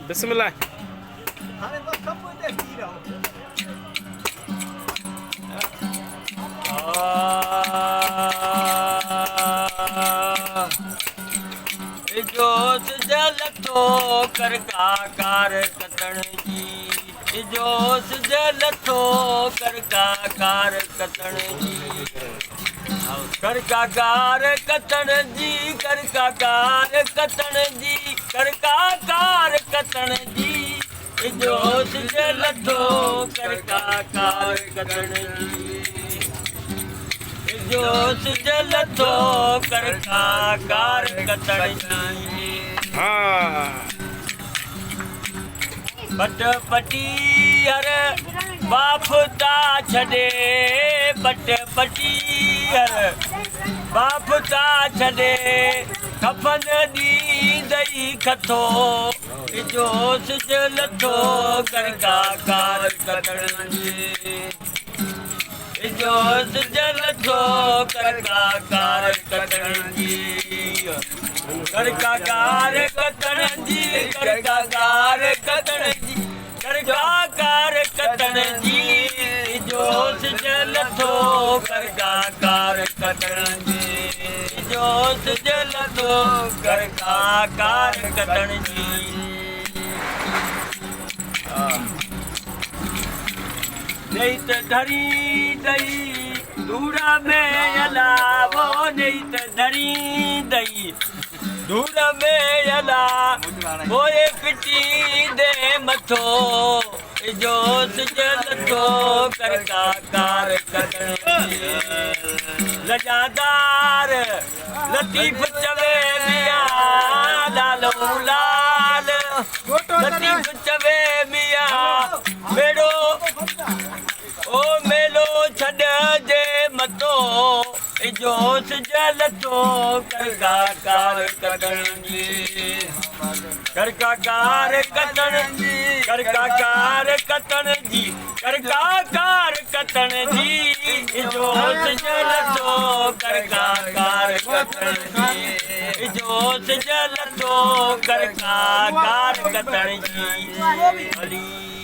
बिस्मिल्लाह। जोत जल तो कर कार कतण जी जोत जल तो कर कार कतण जी कर कार कतण जी कर कार कतण जी कर कार कतण जी जोत जल तो कर कार कतण जी जोश जल तो कर कार कतण जी हाँ पट पटी हर बाप ता छॾे पट पटी हर बाप ता छॾे खपन ॾींदई खथो जोश जल तो कर कार कतण जी जोश जल तो कर कार कतण जी कर कार कतण जी कर कार कतण जी कर कार कतण जी जोश जल तो कर कार कतण जी जोश जल तो कर कार कतण जी नहीं तो धरी दई दूरा में अलावो नहीं तो धरी दई दूर में अला बोए पिटी दे मथो जोश जल तो कर कार कतण जी लजादार लतीफ चवे मिया लालो लाल लतीफ चवे मिया बेड़ो ओ मेलो छड़ जे मतो जोश जल तो कर कार कतण जी कर कार कतण जी कर कार कतण जी कर कार कतण जी जोश जल तो कर कार कतण जी जोश जल तो कर कार कतण जी हली